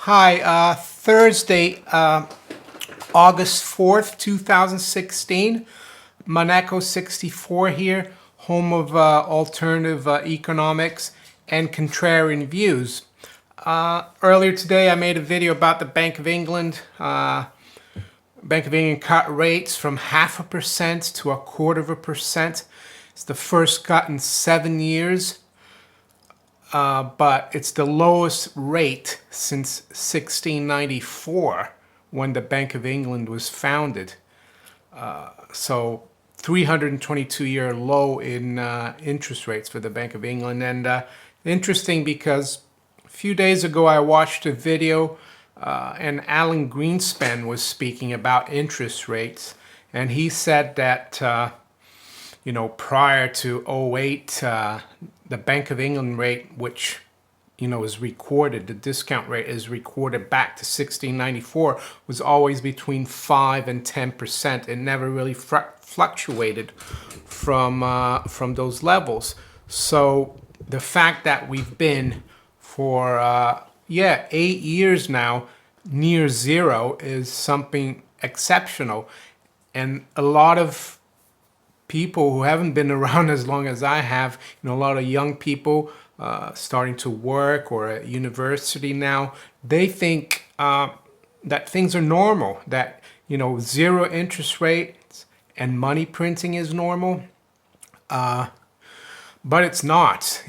Hi, Thursday, August 4th, 2016. Monaco 64 here, home of alternative economics and contrarian views. Earlier today I made a video about the Bank of England. Bank of England cut rates from 0.5% to 0.25%. It's the first cut in 7 years. But it's the lowest rate since 1694 when the Bank of England was founded. So 322-year low in interest rates for the Bank of England. And interesting because a few days ago I watched a video and Alan Greenspan was speaking about interest rates. And he said that, prior to '08, the Bank of England rate, which, is recorded, the discount rate is recorded back to 1694, was always between 5 and 10%. It never really fluctuated from those levels. So the fact that we've been for, 8 years now near zero is something exceptional. And a lot of people who haven't been around as long as I have, a lot of young people starting to work or at university now, they think that things are normal, that, zero interest rates and money printing is normal. But it's not,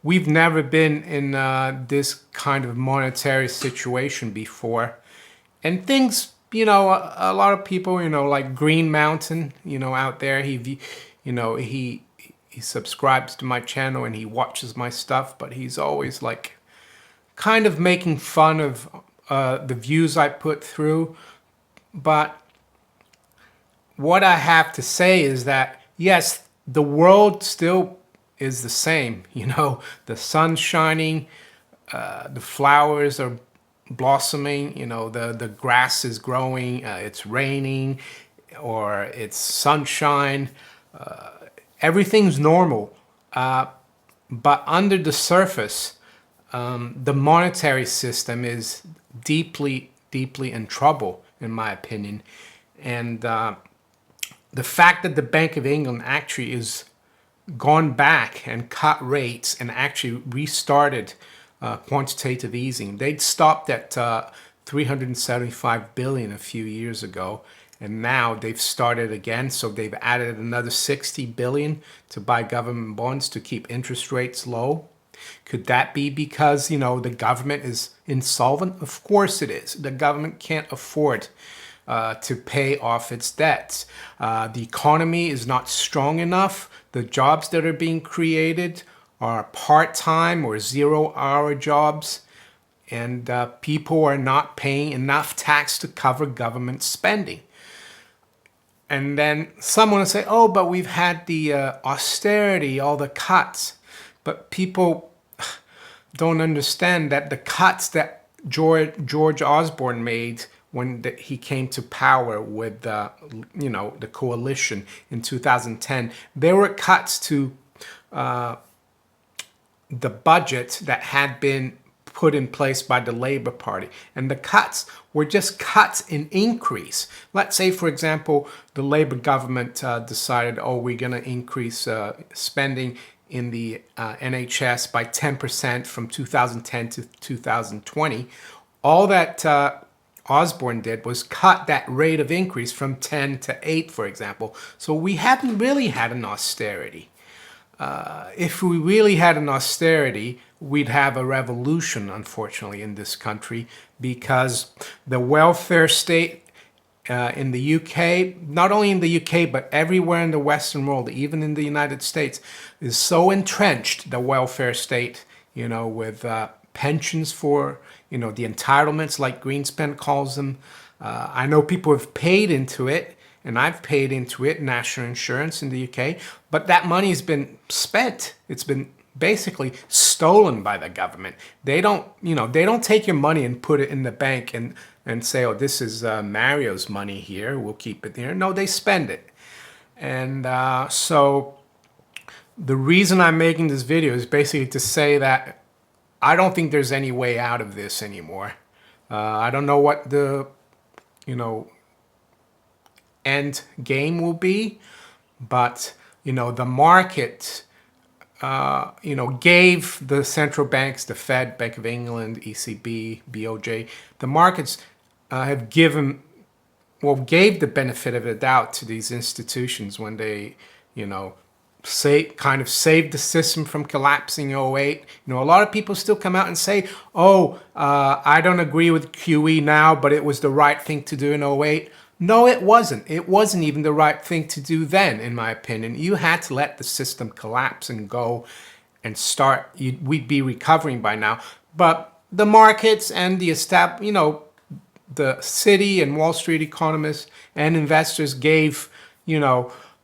We've never been in this kind of monetary situation before. And things, a lot of people, like Green Mountain, out there, he subscribes to my channel and he watches my stuff, but he's always like kind of making fun of the views I put through. But what I have to say is that, yes, the world still is the same. The sun's shining, the flowers are blossoming, the grass is growing, it's raining, or it's sunshine. Everything's normal. But under the surface, the monetary system is deeply, deeply in trouble, in my opinion. And the fact that the Bank of England actually is gone back and cut rates and actually restarted quantitative easing. They'd stopped at 375 billion a few years ago, and now they've started again. So they've added another 60 billion to buy government bonds to keep interest rates low. Could that be because, the government is insolvent? Of course it is. The government can't afford to pay off its debts. The economy is not strong enough. The jobs that are being created are part-time or zero-hour jobs, and people are not paying enough tax to cover government spending. And then someone will say, oh, but we've had the austerity, all the cuts. But people don't understand that the cuts that George Osborne made when he came to power with the coalition in 2010, there were cuts to the budget that had been put in place by the Labour Party. And the cuts were just cuts in increase. Let's say, for example, the Labour government decided, we're going to increase spending in the NHS by 10% from 2010 to 2020. All that Osborne did was cut that rate of increase from 10 to 8, for example. So we haven't really had an austerity. If we really had an austerity, we'd have a revolution, unfortunately, in this country, because the welfare state in the UK, not only in the UK, but everywhere in the Western world, even in the United States, is so entrenched, the welfare state, with pensions for, the entitlements, like Greenspan calls them. I know people have paid into it, and I've paid into it, national insurance in the UK, but that money has been spent. It's been basically stolen by the government. They don't, they don't take your money and put it in the bank and say, this is Mario's money here, we'll keep it here. No, they spend it. And so the reason I'm making this video is basically to say that I don't think there's any way out of this anymore. I don't know what the, you know, end game will be, but, the market, gave the central banks, the Fed, Bank of England, ECB, BOJ, the markets have gave the benefit of the doubt to these institutions when they, kind of saved the system from collapsing in '08. A lot of people still come out and say, oh, I don't agree with QE now, but it was the right thing to do in '08. No, it wasn't. It wasn't even the right thing to do then, in my opinion. You had to let the system collapse and go and start. We'd be recovering by now. But the markets and the city and Wall Street economists and investors gave,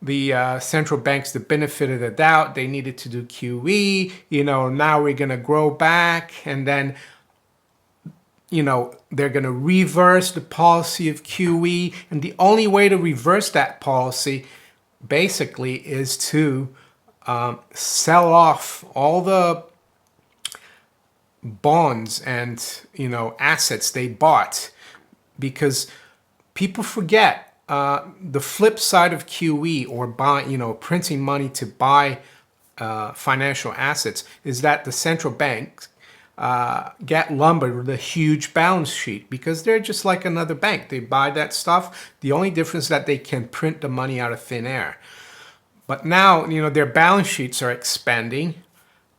the central banks the benefit of the doubt. They needed to do QE. Now we're going to grow back, and then they're going to reverse the policy of QE. And the only way to reverse that policy basically is to sell off all the bonds and, assets they bought. Because people forget the flip side of QE, or printing money to buy financial assets, is that the central banks get lumbered with a huge balance sheet, because they're just like another bank. They buy that stuff. The only difference is that they can print the money out of thin air. But now, their balance sheets are expanding,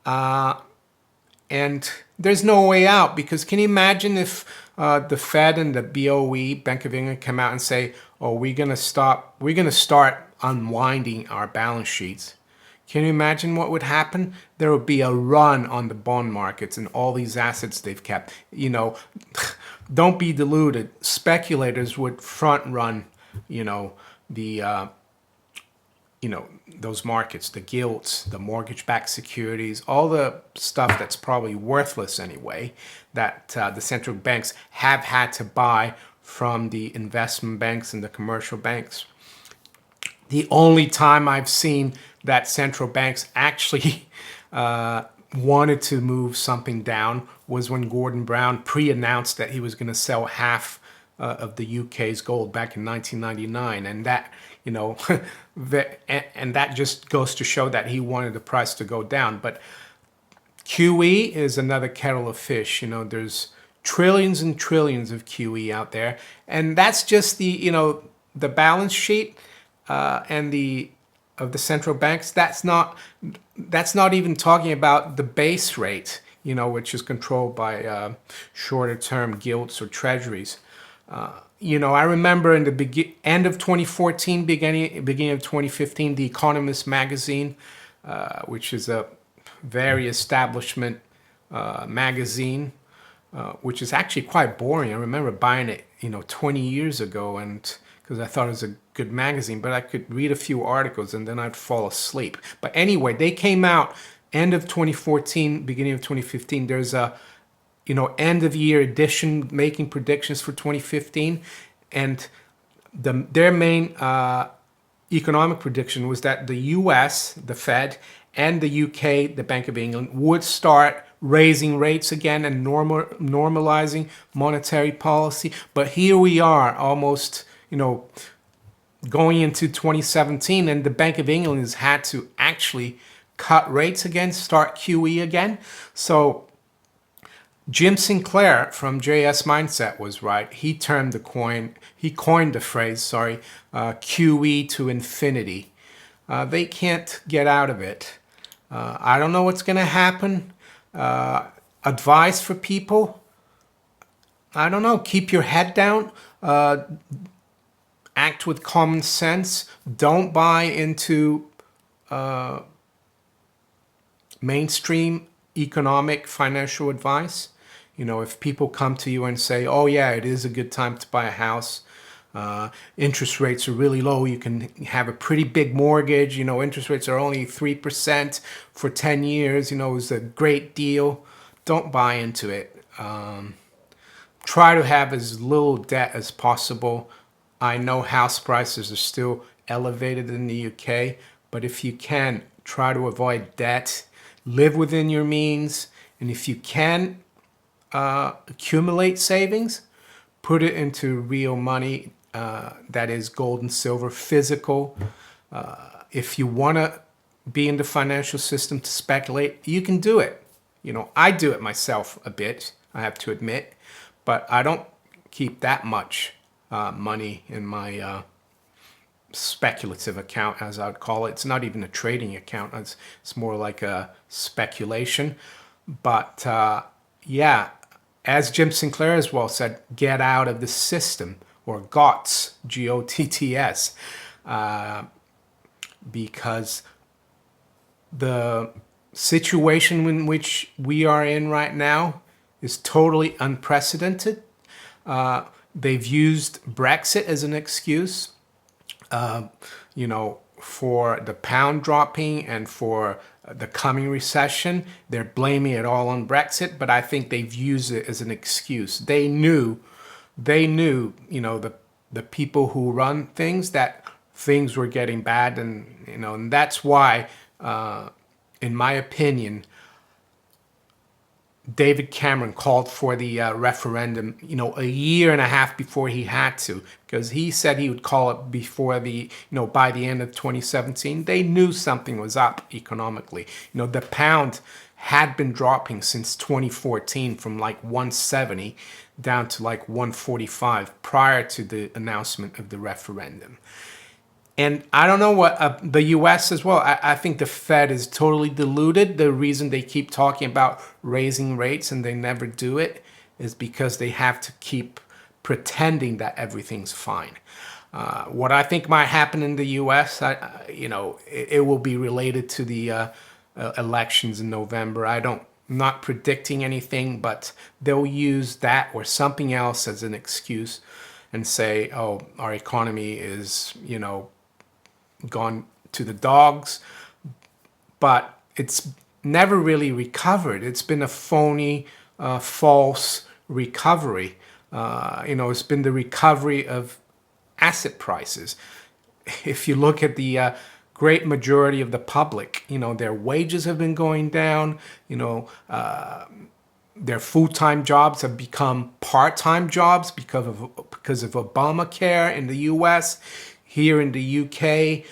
and there's no way out. Because can you imagine if the Fed and the BOE, Bank of England, come out and say, oh, we're going to start unwinding our balance sheets? Can you imagine what would happen? There would be a run on the bond markets and all these assets they've kept. Don't be deluded. Speculators would front run, the, those markets, the gilts, the mortgage-backed securities, all the stuff that's probably worthless anyway, that the central banks have had to buy from the investment banks and the commercial banks. The only time I've seen that central banks actually wanted to move something down was when Gordon Brown pre-announced that he was going to sell half of the UK's gold back in 1999, and that, and that just goes to show that he wanted the price to go down. But QE is another kettle of fish. There's trillions and trillions of QE out there, and that's just the balance sheet and of the central banks. That's not even talking about the base rate, which is controlled by shorter term gilts or treasuries. I remember in the end of 2014, beginning of 2015, The Economist magazine, which is a very establishment magazine, which is actually quite boring. I remember buying it, 20 years ago, and because I thought it was a good magazine, but I could read a few articles and then I'd fall asleep. But anyway, they came out end of 2014, beginning of 2015. There's a end of year edition making predictions for 2015, and their main economic prediction was that the US, the Fed, and the UK, the Bank of England, would start raising rates again and normalizing monetary policy. But here we are, almost, going into 2017, and the Bank of England has had to actually cut rates again, start QE again. So Jim Sinclair from JS Mindset was right. He coined the phrase, QE to infinity. They can't get out of it. I don't know what's going to happen. Advice for people? I don't know. Keep your head down. Act with common sense. Don't buy into mainstream economic financial advice. If people come to you and say, oh yeah, it is a good time to buy a house, interest rates are really low, you can have a pretty big mortgage, interest rates are only 3% for 10 years, it's a great deal. Don't buy into it. Try to have as little debt as possible. I know house prices are still elevated in the UK, but if you can, try to avoid debt, live within your means, And if you can accumulate savings, put it into real money, that is gold and silver, physical. If you want to be in the financial system to speculate, you can do it. You know, I do it myself a bit, I have to admit, but I don't keep that much money in my speculative account, as I would call it. It's not even a trading account. It's more like a speculation. But yeah, as Jim Sinclair as well said, get out of the system, or GOTS, G-O-T-T-S, because the situation in which we are in right now is totally unprecedented. They've used Brexit as an excuse, you know, for the pound dropping and for the coming recession. They're blaming it all on Brexit, but I think they've used it as an excuse. They knew, you know, the people who run things, that things were getting bad, and you know, and that's why, in my opinion, David Cameron called for the referendum, you know, a year and a half before he had to, because he said he would call it before the, you know, by the end of 2017. They knew something was up economically. You know, the pound had been dropping since 2014 from like 170 down to like 145 prior to the announcement of the referendum. And I don't know what the U.S. as well. I think the Fed is totally deluded. The reason they keep talking about raising rates and they never do it is because they have to keep pretending that everything's fine. What I think might happen in the U.S., you know, it will be related to the elections in November. I'm not predicting anything, but they'll use that or something else as an excuse and say, oh, our economy is, you know, gone to the dogs, but it's never really recovered. It's been a phony, false recovery. You know, it's been the recovery of asset prices. If you look at the great majority of the public, you know, their wages have been going down, you know, their full-time jobs have become part-time jobs because of Obamacare in the US. Here in the UK,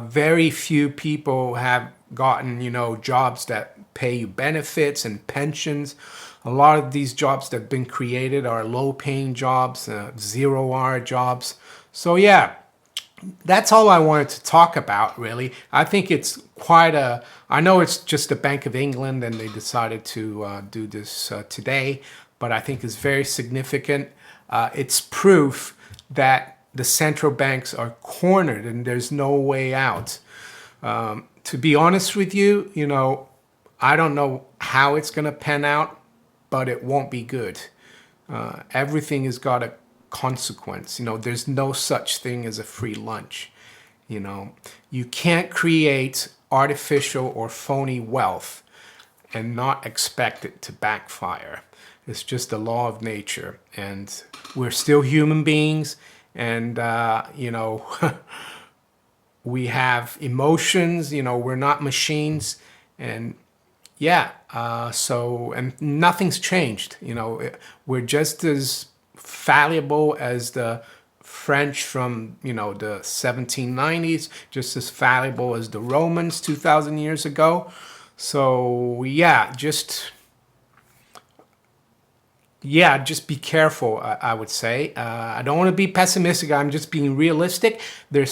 very few people have gotten, you know, jobs that pay you benefits and pensions. A lot of these jobs that have been created are low-paying jobs, zero-hour jobs. So yeah, that's all I wanted to talk about, really. I think it's quite a... I know it's just the Bank of England and they decided to do this today, but I think it's very significant. It's proof that the central banks are cornered and there's no way out. To be honest with you, you know, I don't know how it's going to pan out, but it won't be good. Everything has got a consequence. You know, there's no such thing as a free lunch. You know, you can't create artificial or phony wealth and not expect it to backfire. It's just the law of nature, and we're still human beings. And, you know, we have emotions, you know, we're not machines. And yeah, and nothing's changed. You know, we're just as fallible as the French from, you know, the 1790s, just as fallible as the Romans 2,000 years ago. So yeah, just be careful, I would say. I don't want to be pessimistic. I'm just being realistic. People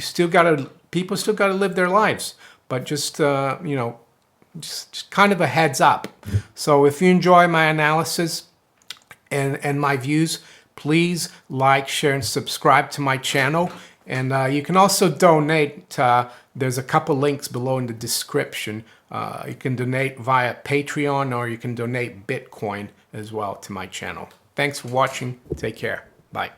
still got to live their lives, but just, you know, just kind of a heads up. So if you enjoy my analysis and my views, please like, share, and subscribe to my channel. And you can also donate. There's a couple links below in the description. You can donate via Patreon, or you can donate Bitcoin as well to my channel. Thanks for watching. Take care. Bye.